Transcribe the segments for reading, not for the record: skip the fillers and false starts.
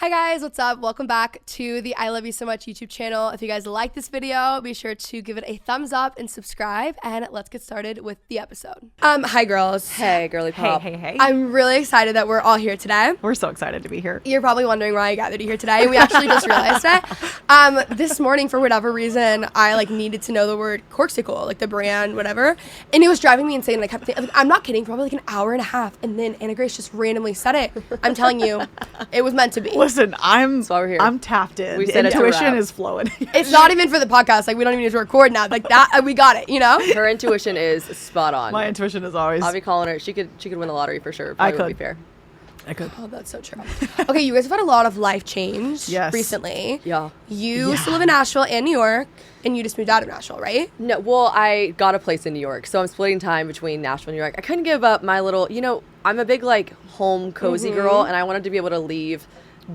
Hi guys, what's up? Welcome back to the I Love You So Much YouTube channel. If you guys like this video, be sure to give it a thumbs up and subscribe, and let's get started with the episode. Hi girls. Hey girly pop. Hey. I'm really excited that we're all here today. We're so excited to be here. You're probably wondering why I gathered you here today, and we actually just realized it. This morning, for whatever reason, I needed to know the word Corksicle, the brand, whatever, and it was driving me insane. And I kept thinking, I'm not kidding, probably an hour and a half, and then Anna Grace just randomly said it. I'm telling you, it was meant to be. Listen, That's why we're here. I'm tapped in. We said Intuition is flowing. It's not even for the podcast. We don't even need to record now. That, we got it, you know? Her intuition is spot on. My intuition is always. I'll be calling her. She could win the lottery for sure. I Probably would be fair. I could. Oh, that's so true. Okay, you guys have had a lot of life change recently. Yeah. You used to live in Nashville and New York, and you just moved out of Nashville, right? No, well, I got a place in New York, so I'm splitting time between Nashville and New York. I couldn't give up my little, I'm a big home cozy girl, and I wanted to be able to leave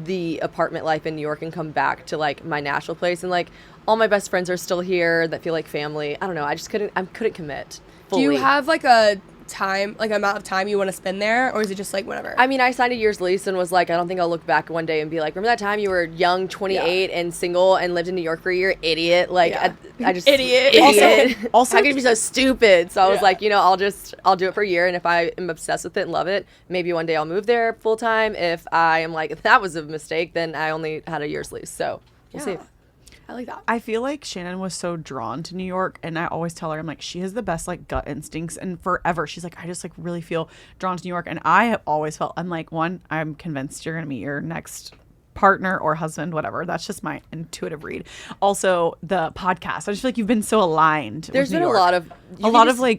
the apartment life in New York and come back to my Nashville place, and all my best friends are still here that feel like family. I don't know. I couldn't commit fully. Do you have a time, amount of time you want to spend there, or is it just whatever? I mean, I signed a year's lease and was I don't think I'll look back one day and be like, remember that time you were young, 28 and single and lived in New York for a year? Idiot. I just Idiot. Also, how could you be so stupid? So I was I'll do it for a year, and if I am obsessed with it and love it, maybe one day I'll move there full time. If I am that was a mistake, then I only had a year's lease. So we'll see. I like that. I feel like Shannon was so drawn to New York, and I always tell her, I'm she has the best gut instincts, and forever she's I just really feel drawn to New York, and I have always felt I'm convinced you're gonna meet your next partner or husband, whatever. That's just my intuitive read. Also, the podcast, I just feel you've been so aligned. There's been a lot of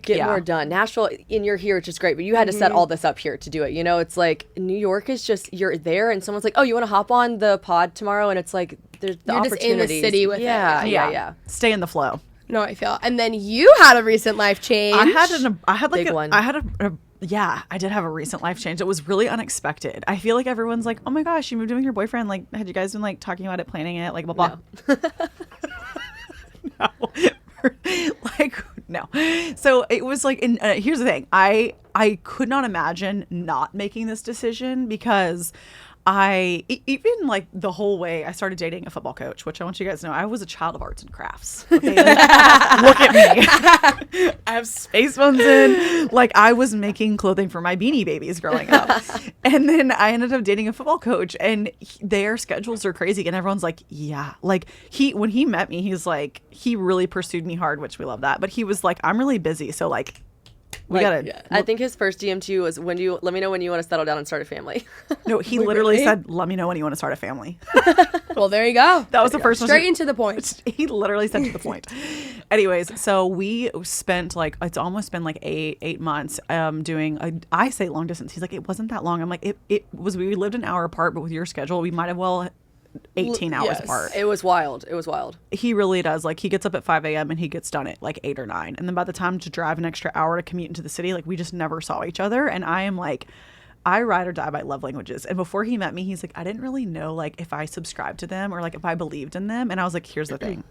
get more done. Nashville, and you're here, which is great, but you had to set all this up here to do it. It's New York is just, you're there and someone's oh, you want to hop on the pod tomorrow, and it's there's the you're opportunities. just in the city with it. Yeah. Stay in the flow. No, I feel. And then you had a recent life change. I did have a recent life change. It was really unexpected. I feel everyone's oh my gosh, you moved in with your boyfriend. Had you guys been talking about it, planning it, blah blah. No. So it was here's the thing. I could not imagine not making this decision, because even the whole way I started dating a football coach, which I want you guys to know, I was a child of arts and crafts. Okay? Look at me. I have space buns in. I was making clothing for my Beanie Babies growing up. And then I ended up dating a football coach, and their schedules are crazy. And everyone's when he met me, he's he really pursued me hard, which we love that. But he was I'm really busy. So we gotta. I think his first DM to you was, let me know when you want to settle down and start a family. No, he literally said, let me know when you want to start a family. Well, there you go. That was the first one. Straight into the point. He literally said to the point. Anyways, so we spent it's almost been 8 months doing I say long distance. He's it wasn't that long. I'm it was, we lived an hour apart, but with your schedule, we might have 18 hours apart. It was wild. He really does. He gets up at 5 a.m. and he gets done at 8 or 9. And then by the time to drive an extra hour to commute into the city, we just never saw each other. And I am I ride or die by love languages. And before he met me, he's I didn't really know if I subscribed to them or if I believed in them. And I was here's the thing.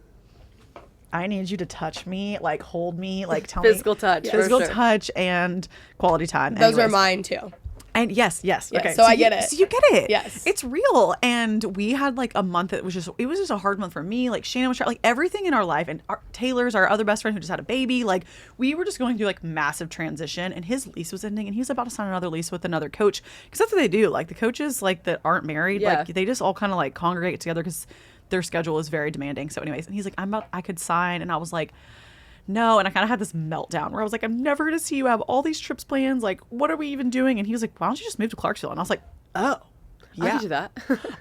I need you to touch me, hold me, tell physical me. Touch. Physical touch and quality time. Those are mine too. And yes. Okay. So I get it. So you get it. Yes. It's real. And we had a month that was just a hard month for me. Shannon was trying, everything in our life, and Taylor's our other best friend who just had a baby. We were just going through massive transition, and his lease was ending, and he was about to sign another lease with another coach, because that's what they do. The coaches that aren't married, they just all kind of congregate together because their schedule is very demanding. So anyways, and he's I could sign, and I was no. And I kind of had this meltdown where I was I'm never going to see you. I have all these trips plans. What are we even doing? And he was why don't you just move to Clarksville? And I was oh, yeah. I could do that.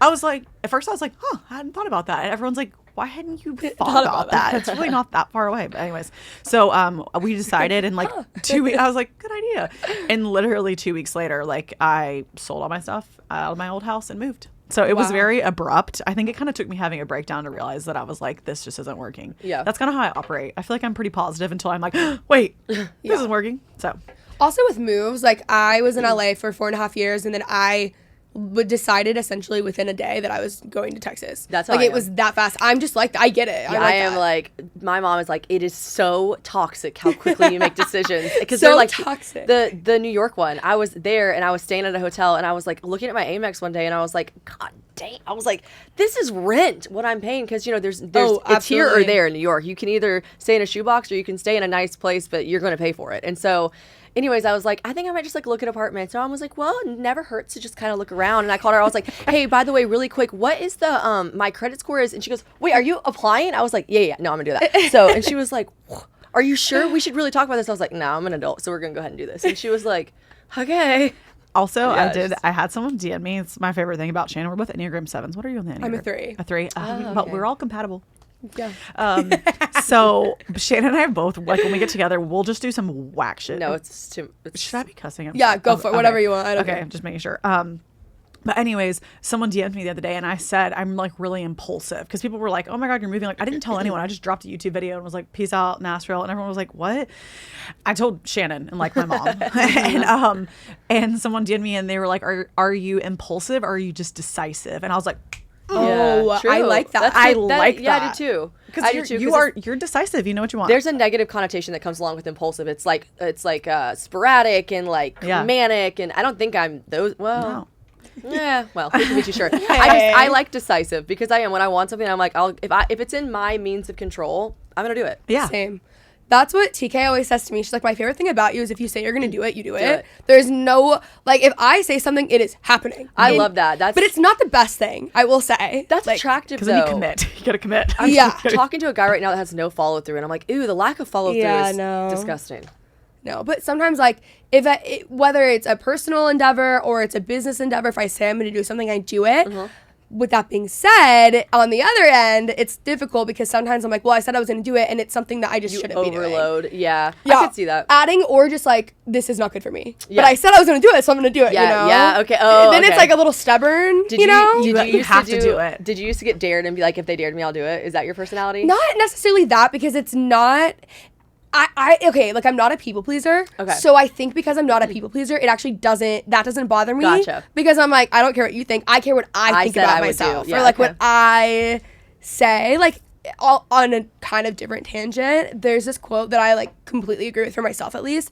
I was at first I was I hadn't thought about that. And everyone's why hadn't you thought about that? It's really not that far away. But anyways, so we decided in 2 weeks, I was good idea. And literally 2 weeks later, I sold all my stuff out of my old house and moved. So it was very abrupt. I think it kind of took me having a breakdown to realize that I was this just isn't working. Yeah. That's kind of how I operate. I feel I'm pretty positive until I'm wait, this isn't working. So Also with moves, I was in LA for 4.5 years, and then I decided essentially within a day that I was going to Texas. That's how like I it am. was that fast. I'm just like, I get it. Yeah, I am that. like, my mom is like, it is so toxic how quickly you make decisions. Because So they're like, toxic. the New York one, I was there and I was staying at a hotel and I was like looking at my Amex one day and I was like, God dang. I was like, this is rent what I'm paying. Because, you know, there's it's here or absolutely. there in New York. You can either stay in a shoebox or you can stay in a nice place, but you're going to pay for it. And so anyways, I was like, I think I might just like look at apartments. And I was like, well, it never hurts to just kind of look around. And I called her. I was like, hey, by the way, really quick, what is the my credit score is? And she goes, wait, are you applying? I was like, yeah, no, I'm gonna do that. So, and she was like, are you sure we should really talk about this? I was like, no, I'm an adult, so we're gonna go ahead and do this. And she was like, okay. Also, Yeah, I had someone DM me. It's my favorite thing about Shannon. We're both Enneagram 7s. What are you on the Enneagram? I'm a 3. A 3. But okay. we're all compatible. Yeah. So Shannon and I both, like, when we get together, we'll just do some whack shit. No, it's too. Should I be cussing? I'm Yeah, sorry. go for it. Whatever you want. I don't Okay, care. I'm just making sure. But anyways, someone DM'd me the other day and I said I'm like really impulsive because people were like, oh my God, you're moving. Like, I didn't tell anyone. I just dropped a YouTube video and was like, peace out, Nashville. And everyone was like, what? I told Shannon and like my mom. and someone DM'd me and they were like, are you impulsive or are you just decisive? And I was like, Oh, true. I like that. I like Yeah, I that. do too. because I do too, 'cause you're decisive. You know what you want. there's a negative connotation that comes along with impulsive. It's like sporadic and like Yeah. manic, and I don't think I'm those. Well, No. yeah. Well, who can be too sure? I like decisive because I am. When I want something, I'm like, if it's in my means of control, I'm gonna do it. Yeah. Same. That's what TK always says to me. She's like, my favorite thing about you is if you say you're going to do it, you do it. it. There's no, like, if I say something, it is happening. I love that. But it's not the best thing, I will say. That's like, attractive Because though. then you commit. You gotta commit. Yeah. Talking to a guy right now that has no follow through, and I'm like, ooh, the lack of follow through Yeah, is no. disgusting. No, but sometimes, like, whether it's a personal endeavor or it's a business endeavor, if I say I'm going to do something, I do it. With that being said, on the other end, it's difficult because sometimes I'm like, well, I said I was going to do it, and it's something that I just You shouldn't be doing. overload. Yeah, I could see that. Adding or just like, this is not good for me. Yeah. But I said I was going to do it, so I'm going to do it, Yeah, you know? yeah, okay. Oh, Then okay. it's like a little stubborn, you know? You used have to do it. Did you used to get dared and be like, if they dared me, I'll do it? Is that your personality? Not necessarily that, because it's not... okay, like I'm not a people pleaser. Okay. So I think because I'm not a people pleaser, it actually doesn't bother me. Gotcha. Because I'm like, I don't care what you think. I care what I think said about I would myself. do. Yeah, or like okay. what I say. Like all, on a kind of different tangent, there's this quote that I like completely agree with for myself at least.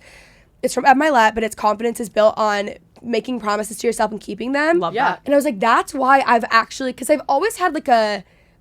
It's from Ed Milet, but it's confidence is built on making promises to yourself and keeping them. Love Yeah. that. And I was like, that's why I've actually, because I've always had like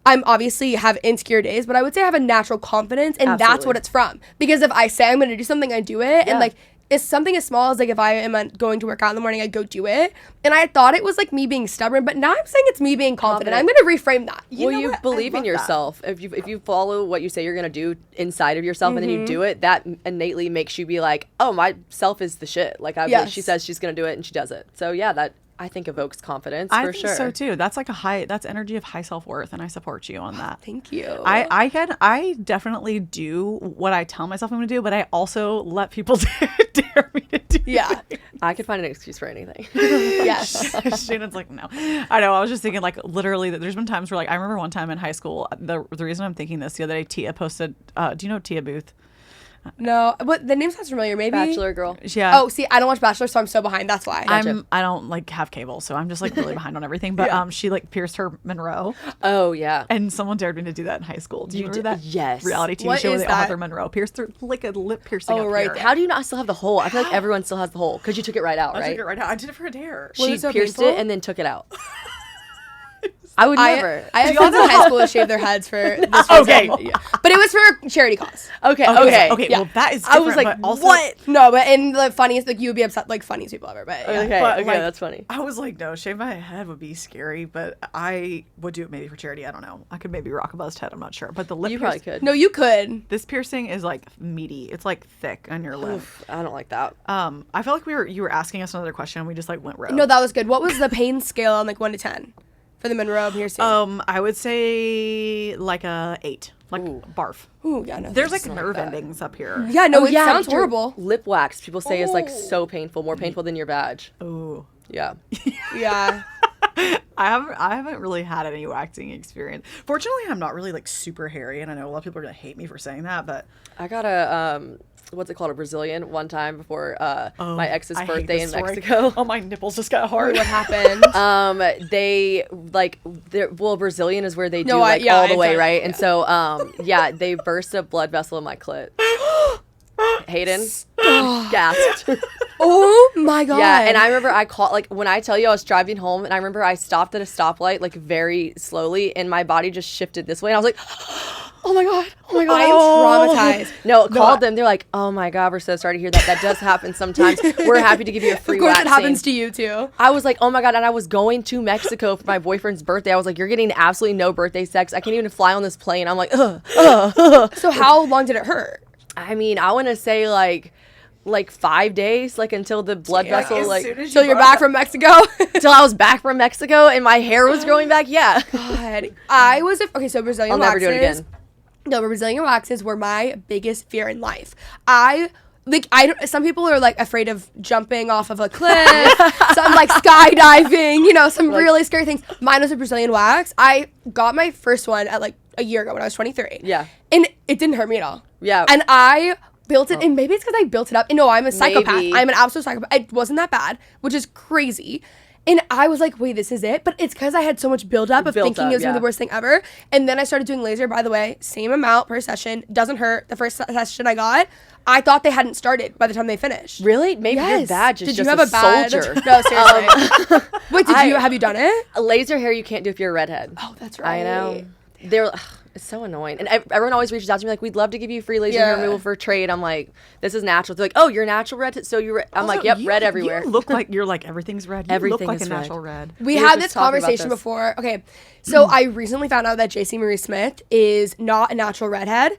I'm obviously have insecure days, but I would say I have a natural confidence, and that's Absolutely. what it's from. Because if I say I'm going to do something, I do it. Yeah. And like, it's something as small as like if I am going to work out in the morning, I go do it. And I thought it was like me being stubborn, but now I'm saying it's me being confident. I'm going to reframe that. Well, know you what? I believe in love that. yourself. If you follow what you say you're gonna do inside of yourself, and then you do it, that innately makes you be like, oh, my self is the shit. Like Yes. she says she's gonna do it, and she does it. So yeah, that I think evokes confidence I for think sure. so too. That's like that's energy of high self-worth, and I support you on that. Thank you. I definitely do what I tell myself I'm going to do, but I also let people dare me to do Yeah. I could find an excuse for anything. Yes. it. Shannon's like, no. I know. I was just thinking, like, literally, that there's been times where, like, I remember one time in high school, the reason I'm thinking this, the other day, Tia posted, do you know Tia Booth? No, but the name sounds familiar. Maybe. Bachelor girl. Yeah. Oh, see, I don't watch Bachelor, so I'm so behind. That's why. I don't like have cable, so I'm just like really behind on everything. But she like pierced her Monroe, Oh yeah. and someone dared me to do that in high school. Do you remember that? Yes. Reality TV What show where is they all have that? their Monroe pierced through like a lip piercing. Oh, up right here. there. How do you not still have the hole? I feel like everyone still has the hole because you took it right out, I right? took it right now. I did it for a dare. Was She it so pierced painful? it and then took it out. I would never. I had friends in high school that shaved their heads for this Okay. reason. Yeah. But it was for charity cause. Okay. Okay. Yeah. Well, that is. I was different, like, but also, what? No, but in the funniest, like you would be upset, like funniest people ever. But yeah. Okay. But, Okay. like, That's funny. I was like, no, shave my head would be scary, but I would do it maybe for charity. I don't know. I could maybe rock a buzzed head. I'm not sure. But the lip You probably piercing, could. No, you could. this piercing is like meaty. It's like thick on your lip. Oof, I don't like that. I feel like you were asking us another question. And we just like went rogue. No, that was good. What was the pain scale on like 1 to 10 for the Monroe piercing? I would say like a 8, like barf. Ooh, yeah, no. There's like thanks. nerve endings up here. Yeah, no, Oh, it yeah, sounds your horrible. Lip wax, people say, is like so painful, more painful than your badge. Ooh. Yeah. Yeah. I haven't really had any waxing experience. Fortunately, I'm not really like super hairy, and I know a lot of people are gonna hate me for saying that, but I got a what's it called, a Brazilian one time before my ex's I hate birthday this in story. Mexico. Oh, my nipples just got hard. What happened? Brazilian is where they do No, all the way, done- right? yeah. And so they burst a blood vessel in my clit. Hayden gasped. Oh my god. Yeah, and I remember I called, like, when I tell you I was driving home, and I remember I stopped at a stoplight, like, very slowly, and my body just shifted this way, and I was like, oh my god, I am traumatized. No, called them. They're like, oh my god, we're so sorry to hear that. That does happen sometimes. We're happy to give you a free Of course, waxing. it happens to you too. I was like, oh my god, and I was going to Mexico for my boyfriend's birthday. I was like, you're getting absolutely no birthday sex. I can't even fly on this plane. I'm like, So how long did it hurt? I mean, I want to say like 5 days, like until the blood vessel, as like soon as So you're back from Mexico? until I was back from Mexico and my hair was growing back. Yeah. God. I was so Brazilian I'll never waxes. do it again. No, but Brazilian waxes were my biggest fear in life. Some people are like afraid of jumping off of a cliff, some like skydiving, some really scary things. Mine was a Brazilian wax. I got my first one at like a year ago when I was 23. Yeah. And it didn't hurt me at all. Yeah. And I built it, and maybe it's because I built it up. And no, I'm a psychopath. Maybe. I'm an absolute psychopath. It wasn't that bad, which is crazy. And I was like, wait, this is it? But it's because I had so much buildup of thinking it was gonna be the worst thing ever. And then I started doing laser, by the way, same amount per session, doesn't hurt. The first session I got, I thought they hadn't started by the time they finished. Really? Maybe your badge is Did just you have a a badge? soldier. No, seriously. Wait, have you done it? Laser hair you can't do if you're a redhead. Oh, that's right. I know. It's so annoying. And everyone always reaches out to me like, we'd love to give you free laser hair removal for trade. I'm like, this is natural. They're like, oh, you're a natural red. So you're red. I'm like, yep, red everywhere. You look like you're like everything's red. You Everything look like is a red. natural red. We were had just this talking about conversation this. before. Okay, so I recently found out that JC Marie Smith is not a natural redhead,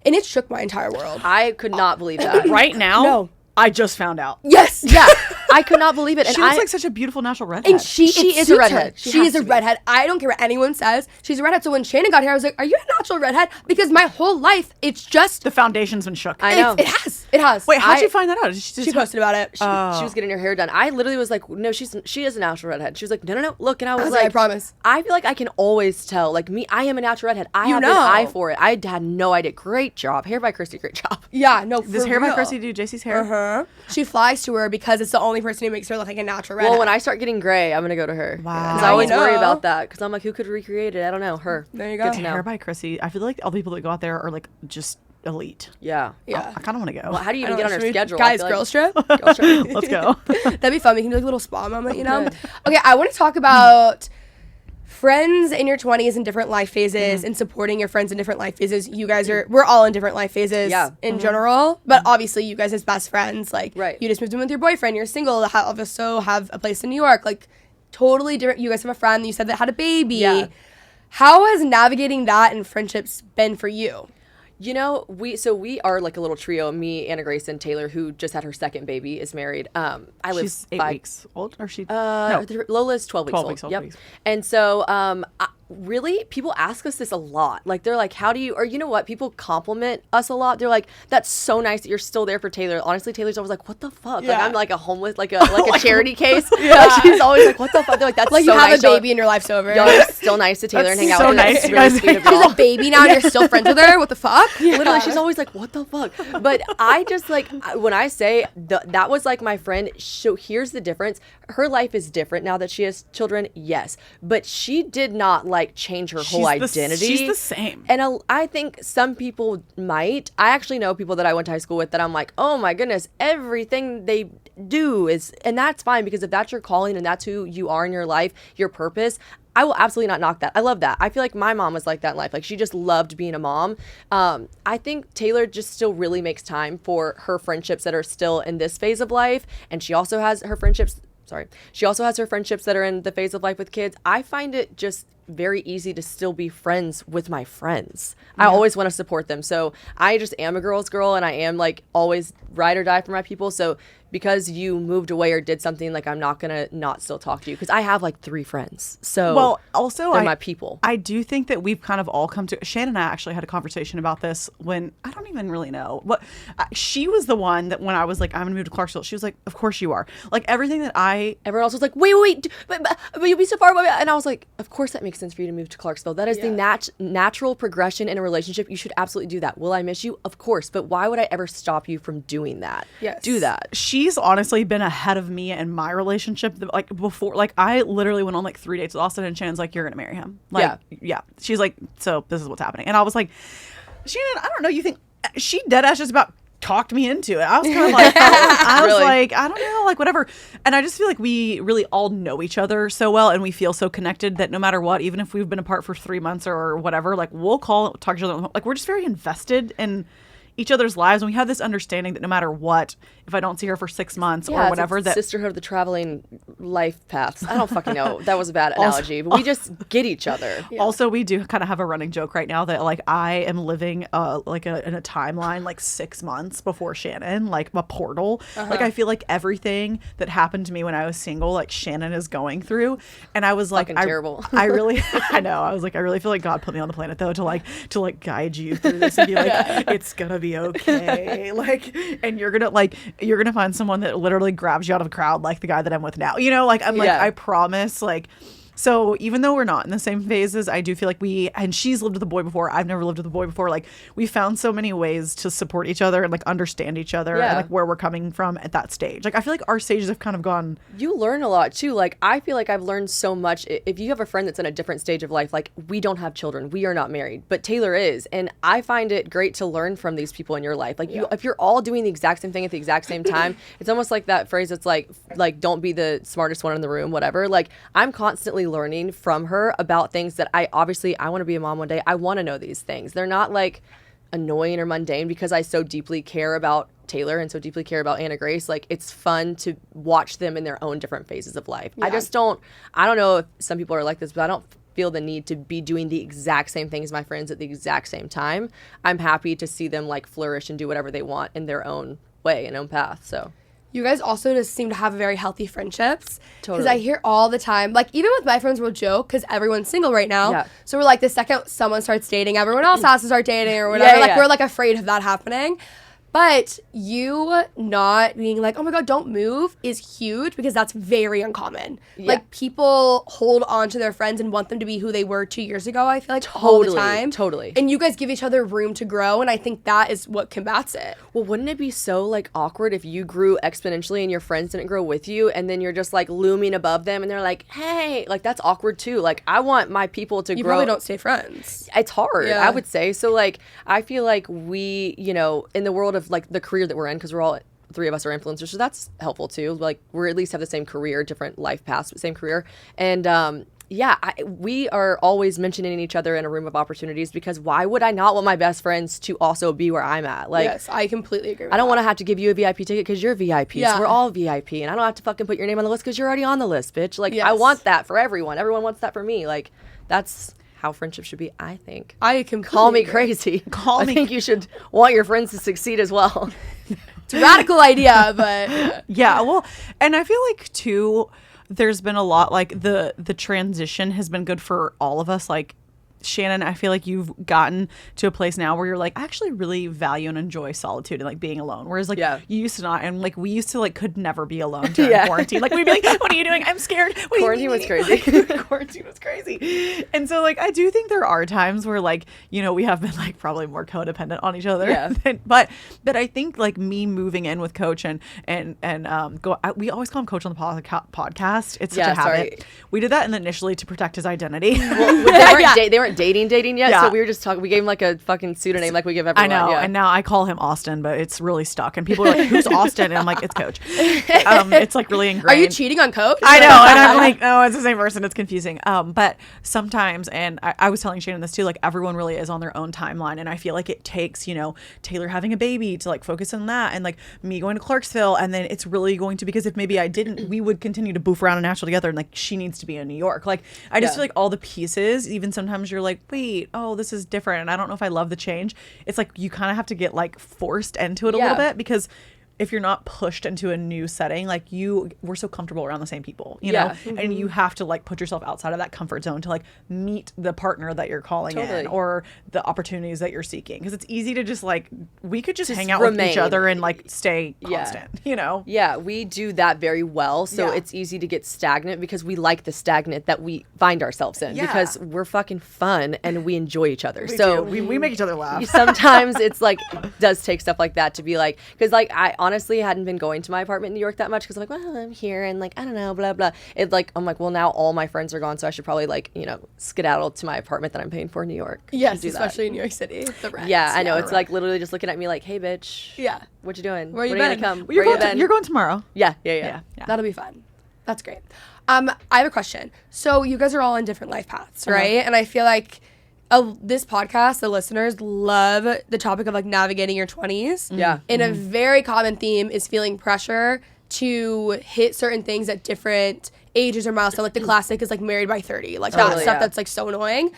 and it shook my entire world. I could not believe that. Right now, No. I just found out. Yes. Yeah. I could not believe it. And She looks like such a beautiful natural redhead. And she She it is a suits redhead. her. She She has is a to be. redhead. I don't care what anyone says. She's a redhead. So when Shannon got here, I was like, "Are you a natural redhead?" Because my whole life, it's just the foundation's been shook. I know. It has. Wait, how'd I- you find that out? Did she, She just posted about it. she was getting her hair done. I literally was like, no, she is a natural redhead. She was like, no, look. And I was like, like, I promise. I feel like I can always tell. Like me, I am a natural redhead. I have an know. eye for it. I had no idea. Great job. Hair by Christy, great job. Yeah, no. Does for Hair by real. Chrissy do JC's hair? Uh-huh. She flies to her because it's the only person who makes her look like a natural redhead. Well, when I start getting gray, I'm going to go to her. Wow. Because I always I worry know. about that. Because I'm like, who could recreate it? I don't know. Her. There you go. Good to know. Hair by Chrissy. I feel like all the people that go out there are like just elite. Yeah. Yeah. I kind of want to go. Well, how do you I even don't get on know, her should we- schedule? Guys, I feel girls trip. Girls trip. Let's go. That'd be fun. We can do like a little spa moment, Good. Okay, I want to talk about friends in your 20s in different life phases and supporting your friends in different life phases. You guys we're all in different life phases in general, but obviously you guys as best friends, like Right. you just moved in with your boyfriend, you're single, also have a place in New York, like totally different. You guys have a friend that you said that had a baby. Yeah. How has navigating that and friendships been for you? You know, we are like a little trio. Me, Anna Grace, and Taylor, who just had her second baby, is married. I live She's 8 5 weeks old, or she? Lola's 12 weeks 12 old. weeks old, Yep. weeks. And so, really, people ask us this a lot. Like, they're like, how do you, or you know what? People compliment us a lot. They're like, that's so nice that you're still there for Taylor. Honestly, Taylor's always like, what the fuck? Like, Yeah. I'm like a homeless, like a charity case. Like, she's always like, what the fuck? They're like, that's Like so you have nice. a baby and your life's over. Y'all are still nice to Taylor and hang out so with her. nice. That's You really guys sweet of hang y'all. She's a baby now and you're still friends with her? What the fuck? Literally, she's always like, what the fuck? But I just like, when I say that was like my friend, so here's the difference. Her life is different now that she has children, yes. But she did not like change her whole identity. She's the same. And I think some people might. I actually know people that I went to high school with that I'm like, oh my goodness, everything they do is, and that's fine because if that's your calling and that's who you are in your life, your purpose, I will absolutely not knock that. I love that. I feel like my mom was like that in life. Like she just loved being a mom. I think Taylor just still really makes time for her friendships that are still in this phase of life. And she also has her friendships. She also has her friendships that are in the phase of life with kids. I find it just very easy to still be friends with my friends. I always want to support them. So I just am a girl's girl and I am like always ride or die for my people. So because you moved away or did something, like I'm not gonna not still talk to you because I have like 3 friends. So Well, also, they're my people. I do think that we've kind of all come to. Shannon and I actually had a conversation about this when I don't even really know what. She was the one that when I was like, I'm gonna move to Clarksville. She was like, of course you are. Like everything that Everyone else was like, wait, but you'll be so far away. And I was like, of course that makes sense for you to move to Clarksville. That is Yeah. the natural progression in a relationship. You should absolutely do that. Will I miss you? Of course. But why would I ever stop you from doing that? Yes. Do that. She's honestly been ahead of me in my relationship. Like before, like I literally went on like 3 dates with Austin, and Shannon's like, "You're gonna marry him." Like, yeah. She's like, "So this is what's happening," and I was like, "Shannon, I don't know. You think she dead ass just about talked me into it?" I was kind of like, I was Really? like, I don't know, like whatever. And I just feel like we really all know each other so well, and we feel so connected that no matter what, even if we've been apart for 3 months or whatever, like we'll call, talk to each other. Like we're just very invested in each other's lives, and we have this understanding that no matter what, if I don't see her for 6 months or whatever, it's that sisterhood of the traveling life paths. I don't fucking know. That was a bad analogy, but we just get each other. Also, we do kind of have a running joke right now that like I am living in a timeline like 6 months before Shannon, like a portal. Like I feel like everything that happened to me when I was single, like Shannon is going through, and I was like, Fucking terrible. I really, I know, I was like, I really feel like God put me on the planet though to guide you through this and be like, it's gonna be okay, like, and you're gonna find someone that literally grabs you out of a crowd like the guy that I'm with now, like I'm like, I promise, like. So even though we're not in the same phases, I do feel like and she's lived with a boy before, I've never lived with a boy before, like we found so many ways to support each other and like understand each other and like where we're coming from at that stage. Like I feel like our stages have kind of gone. You learn a lot too. Like I feel like I've learned so much. If you have a friend that's in a different stage of life, like we don't have children, we are not married, but Taylor is, and I find it great to learn from these people in your life. Like if you're all doing the exact same thing at the exact same time, it's almost like that phrase that's like don't be the smartest one in the room, whatever. Like I'm constantly learning from her about things that I want to be a mom one day. I want to know these things. They're not like annoying or mundane because I so deeply care about Taylor and so deeply care about Anna Grace. Like it's fun to watch them in their own different phases of life. I don't know if some people are like this, but I don't feel the need to be doing the exact same thing as my friends at the exact same time. I'm happy to see them like flourish and do whatever they want in their own way and own path. So you guys also just seem to have very healthy friendships. Totally. Because I hear all the time, like even with my friends, we'll joke because everyone's single right now. Yeah. So we're like, the second someone starts dating, everyone else has to start dating or whatever. Yeah. We're like afraid of that happening. But you not being like, oh my God, don't move is huge because that's very uncommon. Yeah. Like people hold on to their friends and want them to be who they were 2 years ago, I feel like all the time. Totally. And you guys give each other room to grow, and I think that is what combats it. Well, wouldn't it be so like awkward if you grew exponentially and your friends didn't grow with you, and then you're just like looming above them and they're like, hey, like that's awkward too. Like I want my people to You grow. probably don't stay friends. It's hard, Yeah. I would say. So like I feel like we, in the world of like the career that we're in, because we're all 3 of us are influencers, so that's helpful too. Like we're at least have the same career, different life paths, but same career. And we are always mentioning each other in a room of opportunities because why would I not want my best friends to also be where I'm at? Like, Yes, I completely agree with I don't that. want to have to give you a VIP ticket because you're VIP. Yeah. So we're all VIP, and I don't have to fucking put your name on the list because you're already on the list, bitch. Like I Yes. want that for everyone. Everyone wants that for me. Like that's how friendship should be, I think. I completely Call me agree. crazy. I think you should want your friends to succeed as well. It's a radical idea, but Yeah, well, and I feel like too, there's been a lot like the transition has been good for all of us. Like Shannon, I feel like you've gotten to a place now where you're like, I actually really value and enjoy solitude and like being alone. Whereas like you used to not, and like we used to like could never be alone during quarantine. Like we'd be like, what are you doing? I'm scared. What do you Quarantine mean? was crazy. Quarantine was crazy. And so like I do think there are times where like, we have been like probably more codependent on each other. Yeah. but I think like me moving in with Coach and we always call him Coach on the podcast. It's such a habit. Sorry. We did that initially to protect his identity. Well, they weren't dating yet, Yeah. so we were just talking. We gave him like a fucking pseudonym, like we give everyone. I know, yeah. and now I call him Austin, but it's really stuck, and people are like, "Who's Austin?" And I'm like, "It's Coach." It's like really are ingrained. you cheating on Coach? I know, and I'm like, no, it's the same person. It's confusing. But sometimes, and I was telling Shannon this too, like everyone really is on their own timeline, and I feel like it takes, Taylor having a baby to like focus on that, and like me going to Clarksville, and then it's really going to, because if maybe I didn't, we would continue to boof around in Nashville together, and like she needs to be in New York. Like I just feel like all the pieces, even sometimes you're like, wait, oh, this is different, and I don't know if I love the change. It's like you kind of have to get like forced into it a little bit, because if you're not pushed into a new setting, like we're so comfortable around the same people, you know, and you have to like put yourself outside of that comfort zone to like meet the partner that you're calling in or the opportunities that you're seeking. Because it's easy to just like, we could just hang out with each other and like stay constant, you know? Yeah, we do that very well. So it's easy to get stagnant because we like the stagnant that we find ourselves in because we're fucking fun and we enjoy each other. We make each other laugh. Sometimes it's like, does take stuff like that to be like, because like I honestly hadn't been going to my apartment in New York that much because I'm like, well, I'm here and like, I don't know, blah, blah. It's like, I'm like, well, now all my friends are gone. So I should probably like, you know, skedaddle to my apartment that I'm paying for in New York. Yes, especially in New York City. The rent. Yeah, I know. It's like literally just looking at me like, hey, bitch. Yeah. What you doing? Where you when been? Are you gonna come? You're going tomorrow. Yeah. That'll be fun. That's great. I have a question. So you guys are all on different life paths, right? And I feel like this podcast, the listeners love the topic of like navigating your 20s. Yeah. And a very common theme is feeling pressure to hit certain things at different ages or milestones. Like the classic is like married by 30. Like that stuff that's like so annoying.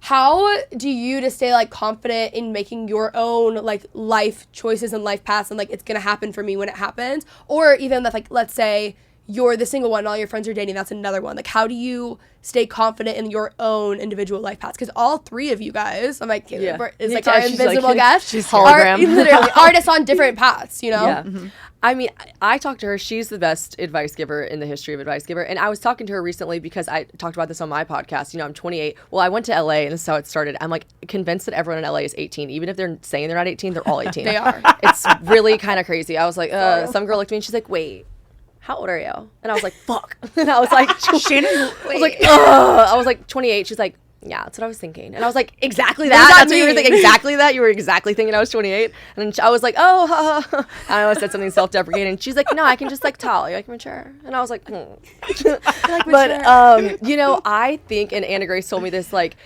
How do you to stay like confident in making your own like life choices and life paths and like it's gonna happen for me when it happens? Or even that, like, let's say you're the single one and all your friends are dating, that's another one. Like, how do you stay confident in your own individual life paths? Because all three of you guys, I'm like, is like our invisible guest. She's hologram. Literally artists on different paths, you know? Yeah. I mean, I talked to her. She's the best advice giver in the history of advice giver. And I was talking to her recently because I talked about this on my podcast. You know, I'm 28. Well, I went to LA and this is how it started. I'm like convinced that everyone in LA is 18. Even if they're saying they're not 18, they're all 18. They are. It's really kind of crazy. I was like, some girl looked at me and she's like, wait, how old are you? And I was like, fuck. And I was like, Shannon, I was like, ugh. I was like 28. She's like, yeah, that's what I was thinking. And I was like, exactly that? That's what you were thinking? Exactly that? You were exactly thinking I was 28? And then I was like, oh, ha, ha. I almost said something self-deprecating. She's like, no, I can just like tell. You're like mature. And I was like, But, you know, I think, and Anna Grace told me this, like,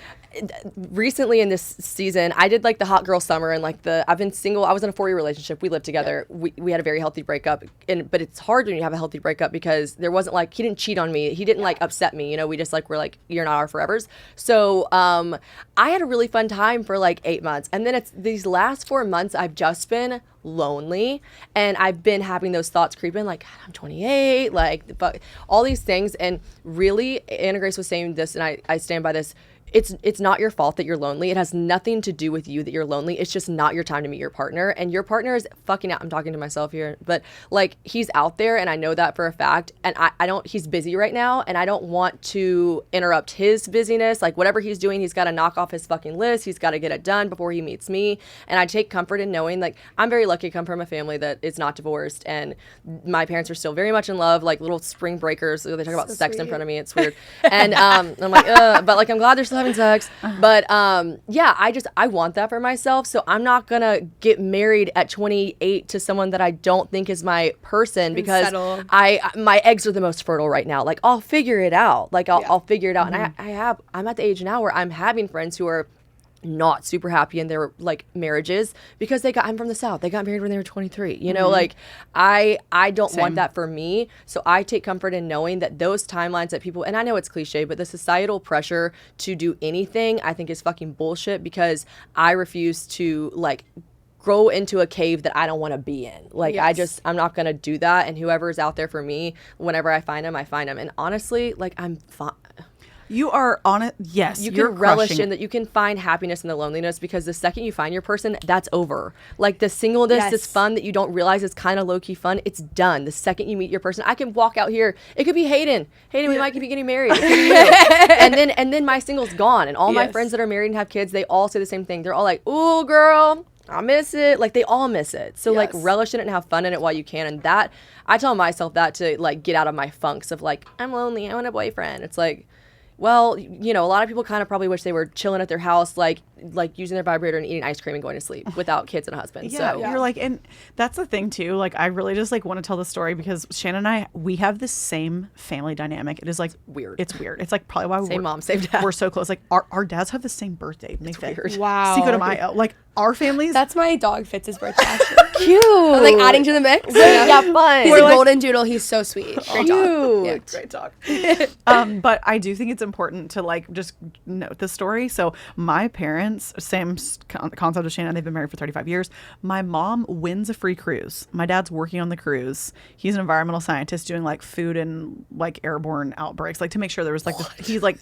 recently in this season, I did like the hot girl summer and like I've been single. I was in a 4-year relationship. We lived together. We had a very healthy breakup. But it's hard when you have a healthy breakup because there wasn't like, he didn't cheat on me. He didn't like upset me. You know, we just like, we're like, you're not our forevers. So I had a really fun time for like 8 months. And then it's these last 4 months, I've just been lonely and I've been having those thoughts creep in like, God, I'm 28, like all these things. And really, Anna Grace was saying this and I stand by this. It's not your fault that you're lonely. It has nothing to do with you that you're lonely. It's just not your time to meet your partner. And your partner is fucking out. I'm talking to myself here. But like he's out there and I know that for a fact. And he's busy right now and I don't want to interrupt his busyness. Like whatever he's doing, he's got to knock off his fucking list. He's got to get it done before he meets me. And I take comfort in knowing like I'm very lucky to come from a family that is not divorced. And my parents are still very much in love, like little spring breakers. They talk about sex in front of me. It's weird. And I'm like, but like I'm glad they're still having sex. But yeah, I want that for myself. So I'm not gonna get married at 28 to someone that I don't think is my person because my eggs are the most fertile right now. Like I'll figure it out. Like I'll figure it out. And I'm at the age now where I'm having friends who are not super happy in their like marriages because I'm from the South. They got married when they were 23. You know, like I don't want that for me. So I take comfort in knowing that those timelines that people, and I know it's cliche, but the societal pressure to do anything I think is fucking bullshit because I refuse to like grow into a cave that I don't want to be in. Like I'm not going to do that. And whoever is out there for me, whenever I find them. And honestly, like I'm fine. You are on it. Yes. You can relish in that. You can find happiness in the loneliness because the second you find your person, that's over. Like the singleness is fun that you don't realize is kind of low key fun. It's done. The second you meet your person, I can walk out here. It could be Hayden. We might be getting married. It could be you. and then my single's gone. And all my friends that are married and have kids, they all say the same thing. They're all like, ooh, girl, I miss it. Like they all miss it. So like relish in it and have fun in it while you can. And that, I tell myself that to like get out of my funks of like, I'm lonely. I want a boyfriend. It's like, well, you know, a lot of people kind of probably wish they were chilling at their house, like using their vibrator and eating ice cream and going to sleep without kids and a husband. You're like, and that's the thing too. Like, I really just like want to tell the story because Shannon and we have the same family dynamic. It is like weird. It's weird. It's like probably why same mom, same dad. We're so close. Like our dads have the same birthday. It's weird. Wow. Cinco de Mayo. Like our families. That's my dog Fitz's birthday. Actually. Cute. I'm like adding to the mix. Yeah, fun. He's a golden doodle. He's so sweet. Great dog. Cute. Great talk. But I do think it's important to like just note the story. So my parents, same concept as Shannon, they've been married for 35 years. My mom wins a free cruise. My dad's working on the cruise. He's an environmental scientist doing like food and like airborne outbreaks, like to make sure there was like he's like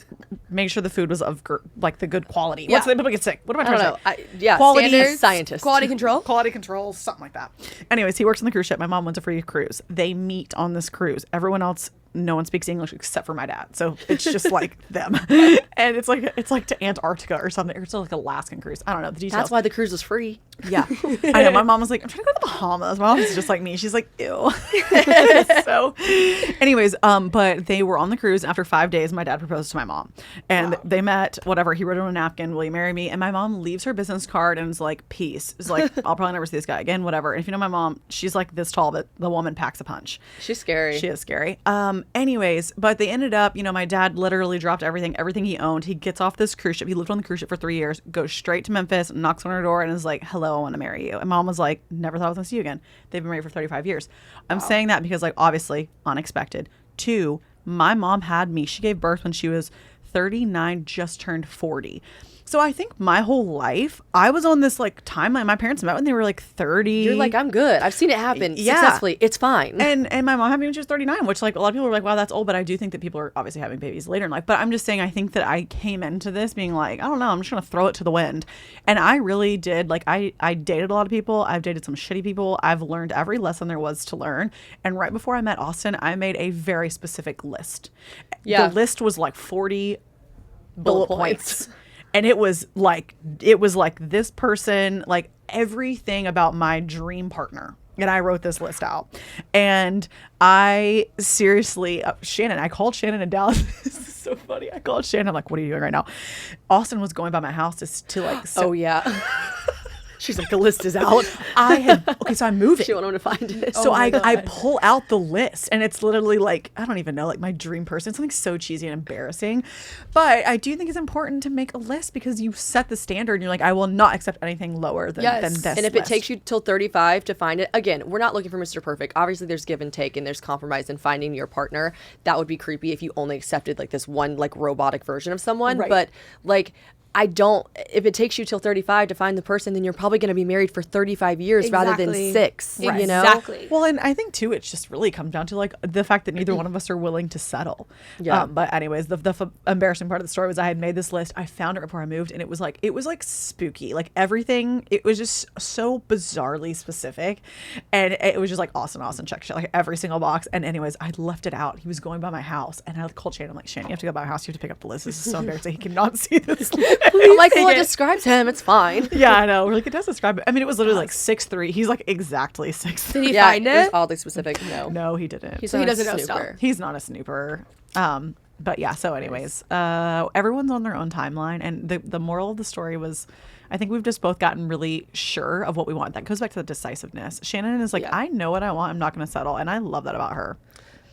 make sure the food was of like the good quality. Yeah. What's the people get sick? What am I I trying don't to know. say? Yeah, Quality standards, scientist. Quality control. Quality control, something like that. Anyways, he works on the cruise ship. My mom wins a free cruise. They meet on this cruise. Everyone else, no one speaks English except for my dad. So it's just like them. And it's like to Antarctica or something. Or it's like Alaskan cruise. I don't know the details. That's why the cruise was free. Yeah. I know. My mom was like, I'm trying to go to the Bahamas. My mom's just like me. She's like, ew. So anyways, but they were on the cruise. After 5 days, my dad proposed to my mom. And they met, whatever. He wrote it on a napkin, will you marry me? And my mom leaves her business card and is like, peace. Is like, I'll probably never see this guy again, whatever. And if you know my mom, she's like this tall, but the woman packs a punch. She's scary. She is scary. Anyways, but they ended up, my dad literally dropped everything he owned. He gets off this cruise ship. He lived on the cruise ship for 3 years, goes straight to Memphis, knocks on her door and is like, hello, I want to marry you. And mom was like, never thought I was going to see you again. They've been married for 35 years. I'm saying that because like, obviously unexpected. 2, my mom had me. She gave birth when she was 39, just turned 40. So I think my whole life, I was on this like timeline. My parents met when they were like 30. You're like, I'm good. I've seen it happen successfully. It's fine. And my mom had me when she was 39, which like a lot of people are like, wow, that's old. But I do think that people are obviously having babies later in life. But I'm just saying, I think that I came into this being like, I don't know, I'm just going to throw it to the wind. And I really did. Like I dated a lot of people. I've dated some shitty people. I've learned every lesson there was to learn. And right before I met Austin, I made a very specific list. Yeah. The list was like 40 Bullet bullet points. points. And it was like this person, like everything about my dream partner. And I wrote this list out. And I seriously, Shannon, I called Shannon in Dallas. This is so funny. I called Shannon. I'm like, what are you doing right now? Austin was going by my house to like. Oh, yeah. She's like, the list is out. So I'm moving. She wanted him to find it. So I pull out the list and it's literally like, I don't even know, like my dream person, something so cheesy and embarrassing. But I do think it's important to make a list because you set the standard and you're like, I will not accept anything lower than this. And if it takes you till 35 to find it, again, we're not looking for Mr. Perfect. Obviously there's give and take and there's compromise in finding your partner. That would be creepy if you only accepted like this one like robotic version of someone. Right. But like, if it takes you till 35 to find the person, then you're probably going to be married for 35 years rather than 6, you know? Exactly. Well, and I think too, it just really comes down to like the fact that neither one of us are willing to settle. Yeah. But anyways, the embarrassing part of the story was I had made this list. I found it before I moved and it was like spooky. Like everything, it was just so bizarrely specific. And it was just like Austin check like every single box. And anyways, I left it out. He was going by my house and I called Shannon. I'm like, Shannon, you have to go by my house. You have to pick up the list. This is so embarrassing. He cannot see this list. I'm like, well, it describes him. It's fine. Yeah, I know. We're like, it does describe it. I mean, it was literally like 6'3". He's like exactly 6'3". Did he find it was it? oddly specific. No. No, he didn't. He's So he not a doesn't know snooper. stuff. He's not a snooper. But yeah, so anyways, everyone's on their own timeline. And the moral of the story was, I think we've just both gotten really sure of what we want. That goes back to the decisiveness. Shannon is like, I know what I want. I'm not going to settle. And I love that about her.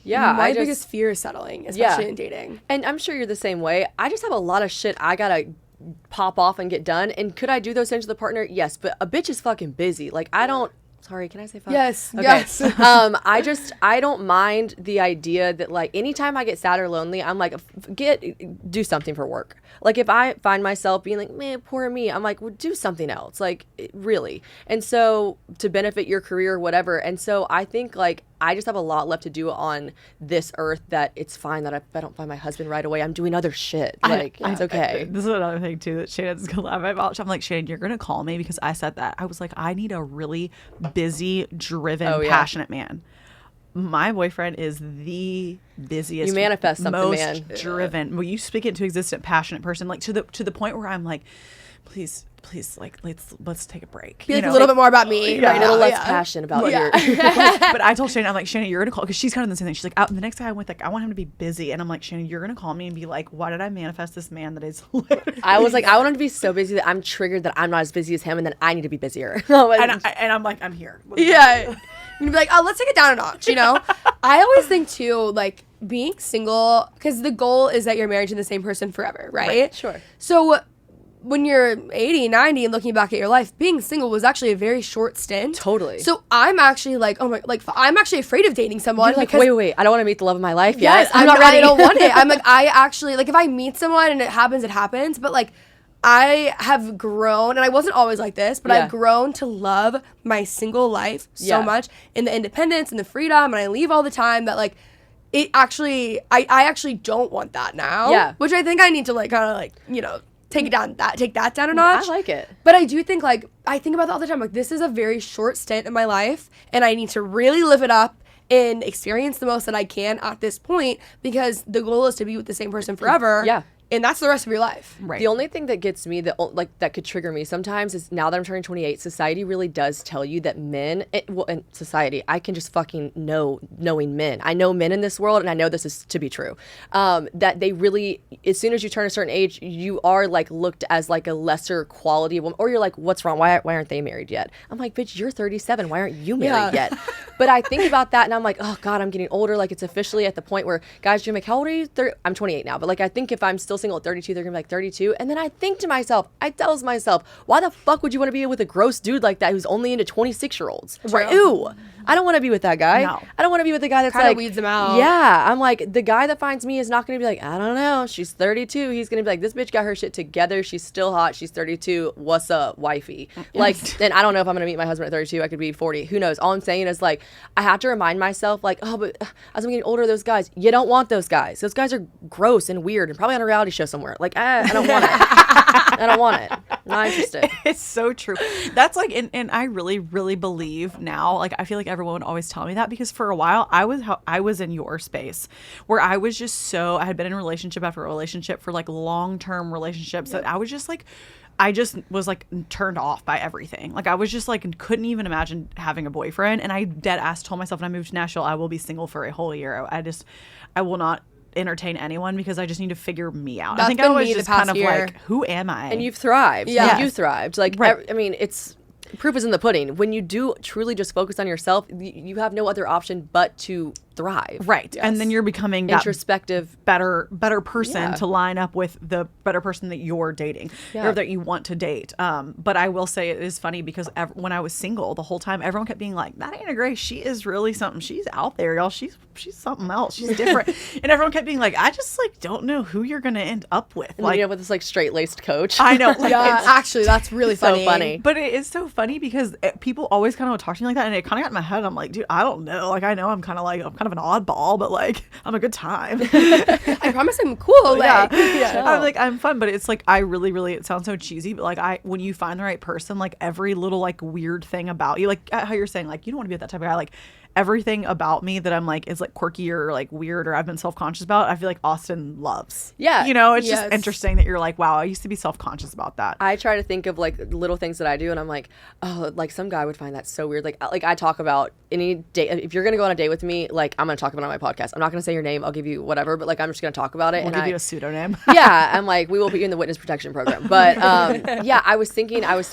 Yeah. My biggest fear is settling, especially in dating. And I'm sure you're the same way. I just have a lot of shit I gotta pop off and get done. And could I do those things with a partner? Yes, but a bitch is fucking busy. Like I don't. Sorry, can I say fuck? Yes. Okay. Yes. I don't mind the idea that like anytime I get sad or lonely, I'm like, do something for work. Like if I find myself being like, man, poor me, I'm like, well, do something else. Like really. And so to benefit your career or whatever. And so I think like I just have a lot left to do on this earth that it's fine that if I don't find my husband right away, I'm doing other shit. Like it's okay. This is another thing too that Shannon's gonna laugh about. I'm like, Shannon, you're gonna call me because I said that. I was like, I need a really busy, driven, passionate man. My boyfriend is the busiest. You manifest something, most man. driven. Well, you speak it into existence, passionate person, like to the point where I'm like, please, like let's take a break. Be like a little bit more about me. Yeah, Right a little now. less passion about you. But I told Shannon, I'm like, Shannon, you're gonna call, because she's kind of the same thing. She's like, out the next guy I'm with, like, I want him to be busy, and I'm like, Shannon, you're gonna call me and be like, why did I manifest this man that is? I was like, I want him to be so busy that I'm triggered that I'm not as busy as him, and then I need to be busier. and I'm like, I'm here. Yeah. You'd be like, oh, let's take it down a notch, you know? I always think, too, like, being single, because the goal is that you're married to the same person forever, right? Sure. So when you're 80, 90 and looking back at your life, being single was actually a very short stint. Totally. So I'm actually like, oh my, like I'm actually afraid of dating someone. You're like, because wait, I don't want to meet the love of my life yet. yes, I'm not ready. I don't want it. I'm like, I actually, like if I meet someone and it happens, but like I have grown, and I wasn't always like this, but I've grown to love my single life so much, and the independence and the freedom, and I leave all the time, that like it actually, I actually don't want that now. Yeah. Which I think I need to like kind of like, you know, take that down a notch. I like it. But I do think like, I think about that all the time. Like this is a very short stint in my life, and I need to really live it up and experience the most that I can at this point, because the goal is to be with the same person forever. Yeah. And that's the rest of your life. Right. The only thing that gets me, that could trigger me sometimes, is now that I'm turning 28, society really does tell you that men, in society, I can just fucking knowing men. I know men in this world, and I know this is to be true. That they really, as soon as you turn a certain age, you are like looked as like a lesser quality woman, or you're like, what's wrong? Why aren't they married yet? I'm like, bitch, you're 37. Why aren't you married yet? But I think about that, and I'm like, oh God, I'm getting older. Like it's officially at the point where guys are like, how old are you? I'm 28 now, but like I think if I'm still single at 32, they're gonna be like 32, and then I think to myself, I tells myself, why the fuck would you want to be with a gross dude like that who's only into 26-year-olds? Right. Ew, I don't want to be with that guy. No. I don't want to be with the guy that's Kinda like weeds them out. Yeah, I'm like, the guy that finds me is not gonna be like, I don't know, she's 32. He's gonna be like, this bitch got her shit together. She's still hot. She's 32. What's up, wifey? Like, and I don't know if I'm gonna meet my husband at 32. I could be 40. Who knows? All I'm saying is like, I have to remind myself like, oh, but as I'm getting older, those guys, you don't want those guys. Those guys are gross and weird and probably on a reality show somewhere. Like, I don't want it. I don't want it. Not interested. It's so true. That's like, and I really, really believe now, like, I feel like everyone would always tell me that, because for a while I was in your space where I was just I had been in relationship after relationship for like long-term relationships that I was just like, I just was like turned off by everything. Like I was just like, couldn't even imagine having a boyfriend. And I dead ass told myself when I moved to Nashville, I will be single for a whole year. I will not entertain anyone because I just need to figure me out. That's I think I been was me the just kind past of year. like, who am I? And you've thrived. Yeah. You thrived. Like, Right. I mean, it's proof is in the pudding. When you do truly just focus on yourself, you have no other option but to thrive. Right. Yes. And then you're becoming that Introspective. better person Yeah. to line up with the better person that you're dating or that you want to date. But I will say it is funny because when I was single the whole time, everyone kept being like, that Anna Grace, she is really something. She's out there, y'all. She's something else. She's different. And everyone kept being like, I just like don't know who you're going to end up with. And like, you know, with this like straight-laced coach. I know. Like, Yeah, actually, that's really so funny. funny. But it is so funny because people always kind of talk to me like that, and it kind of got in my head. I'm like, dude, I don't know. Like, I know I'm kind of an oddball, but like, I'm a good time. I promise I'm cool. Like, Yeah. I'm like, I'm fun, but it's like, I really, really, it sounds so cheesy, but like, when you find the right person, like every little like weird thing about you, like how you're saying, like, you don't want to be with that type of guy, like everything about me that I'm like is like quirky or like weird or I've been self-conscious about, I feel like Austin loves. Yeah. You know, it's Yes. just interesting that you're like, wow, I used to be self-conscious about that. I try to think of like little things that I do, and I'm like, oh, like some guy would find that so weird. Like I talk about any date. If you're gonna go on a date with me, like I'm gonna talk about it on my podcast. I'm not gonna say your name. I'll give you whatever, but like I'm just gonna talk about it. We'll and give you a pseudonym. Yeah, I'm like, we will put you in the witness protection program. But yeah, I was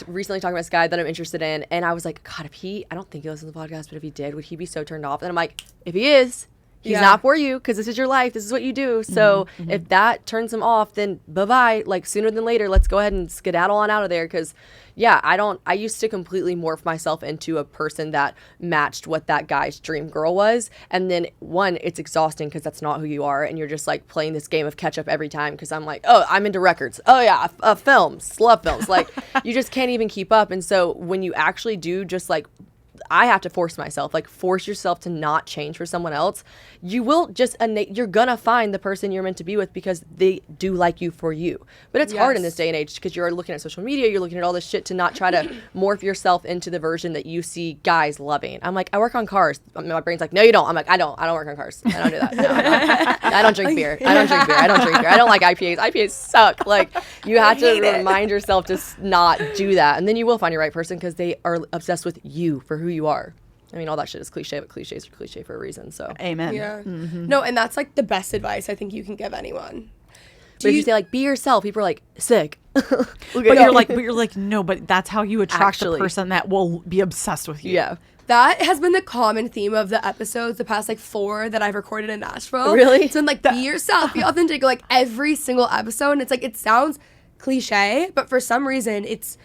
recently talking about this guy that I'm interested in, and I was like, God, I don't think he listens to the podcast, but if he did, would he be so turned off? And I'm like, if he is, he's Yeah. not for you, because this is your life. This is what you do. So if that turns him off, then bye-bye. Like sooner than later, let's go ahead and skedaddle on out of there. Because yeah, I used to completely morph myself into a person that matched what that guy's dream girl was. And then one, it's exhausting because that's not who you are. And you're just like playing this game of catch up every time. Because I'm like, oh, I'm into records. Oh yeah, films, love films. Like you just can't even keep up. And so when you actually do just like, I have to force myself, like force yourself to not change for someone else. You will just you're gonna find the person you're meant to be with because they do like you for you. But it's hard in this day and age because you're looking at social media, you're looking at all this shit to not try to morph yourself into the version that you see guys loving. I'm like, I work on cars. My brain's like, no, you don't. I'm like, I don't work on cars. I don't do that. No, I don't drink beer. I don't drink beer. I don't like IPAs. IPAs suck. Like you have to remind yourself to not do that, and then you will find your right person because they are obsessed with you for who you are. I mean, all that shit is cliche, but cliches are cliche for a reason. So Amen. Yeah. No, and that's like the best advice I think you can give anyone. But if you say like be yourself, people are like sick. But you're like, no, but that's how you attract Actually. the person that will be obsessed with you. Yeah. That has been the common theme of the episodes, the past like 4 that I've recorded in Nashville. Really? It's been like, be yourself, be authentic, like every single episode. And it's like, it sounds cliche, but for some reason it's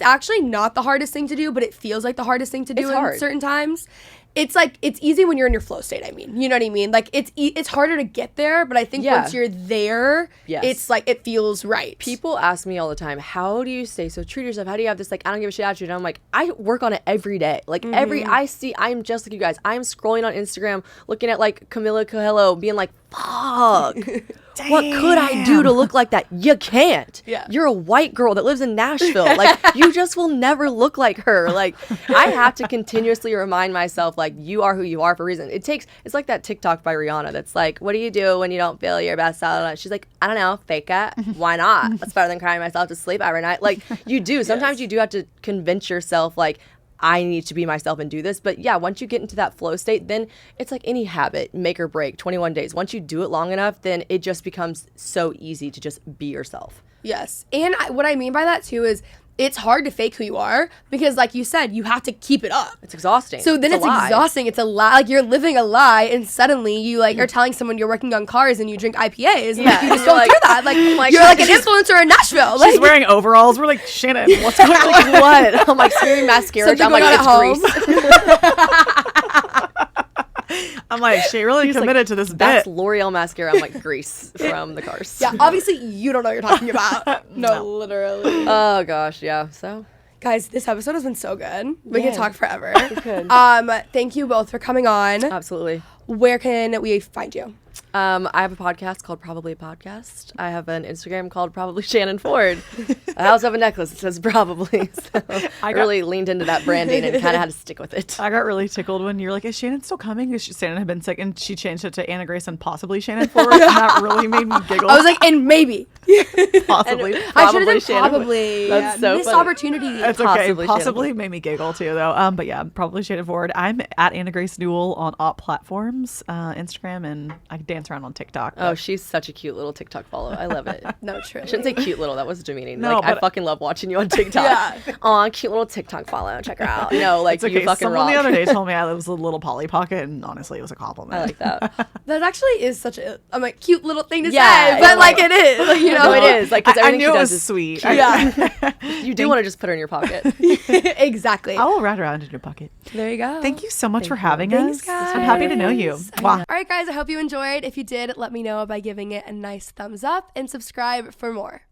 actually not the hardest thing to do, but it feels like the hardest thing to do in certain times. It's like, it's easy when you're in your flow state, I mean. You know what I mean? Like, it's harder to get there, but I think once you're there, it's like, it feels right. People ask me all the time, how do you stay so true to yourself? How do you have this, like, I don't give a shit attitude? And I'm like, I work on it every day. Like, I'm just like you guys. I'm scrolling on Instagram, looking at, like, Camila Coelho, being like, fuck. What could I do to look like that? You can't. Yeah. You're a white girl that lives in Nashville. Like, you just will never look like her. Like, I have to continuously remind myself, like, you are who you are for a reason. It's like that TikTok by Rihanna that's like, what do you do when you don't feel your best out? She's like, I don't know, fake it. Why not? That's better than crying myself to sleep every night. Like, you do. Sometimes you do have to convince yourself, like, I need to be myself and do this. But yeah, once you get into that flow state, then it's like any habit, make or break, 21 days. Once you do it long enough, then it just becomes so easy to just be yourself. Yes. And what I mean by that too is it's hard to fake who you are because, like you said, you have to keep it up. It's exhausting. So then it's exhausting. It's a lie. Like, you're living a lie, and suddenly you, like, are telling someone you're working on cars and you drink IPAs. And like, you just don't do that. Like you're like an influencer in Nashville. She's wearing overalls. We're like, Shannon, what's going on? Like, what? I'm like, smearing mascara. I'm like, it's grease. I'm like, she really committed to this bit. That's L'Oreal mascara. I'm like, grease from the cars. Yeah, obviously you don't know what you're talking about. No, literally. Oh gosh, yeah. So, guys, this episode has been so good. We Yeah. could talk forever. We could. Thank you both for coming on. Absolutely. Where can we find you? I have a podcast called Probably a Podcast. I have an Instagram called Probably Shannon Ford. I also have a necklace that says Probably. So I really leaned into that branding and kind of had to stick with it. I got really tickled when you were like, is Shannon still coming? Because Shannon had been sick, and she changed it to Anna Grace and possibly Shannon Ford, and that really made me giggle. I was like, and maybe. Possibly. I should have Shannon. Probably. That's so missed funny. opportunity. That's okay. Possibly Possibly made me giggle too, though. But yeah, probably Shannon Ford. I'm at Anna Grace Newell on all platforms, Instagram, and I dance around on TikTok. Oh, she's such a cute little TikTok follow. I love it. No, true. I shouldn't say cute little. That was demeaning. No, like, I but- fucking love watching you on TikTok. Yeah. Aw, cute little TikTok follow. Check her out. No, like, It's okay. you fucking Someone rock. the other day told me I was a little Polly Pocket, and honestly, it was a compliment. I like that. That actually is such a cute little thing to Yeah, say, but yeah, like it is. Like, you know, No, it is. Like, 'cause I everything knew she it does was is sweet. cute. Yeah. You do want to just put her in your pocket. Exactly. I will ride around in your pocket. There you go. Thank you so much for having Thanks, us. guys. I'm happy to know you. Wow. All right, guys, I hope you enjoyed. If you did, let me know by giving it a nice thumbs up and subscribe for more.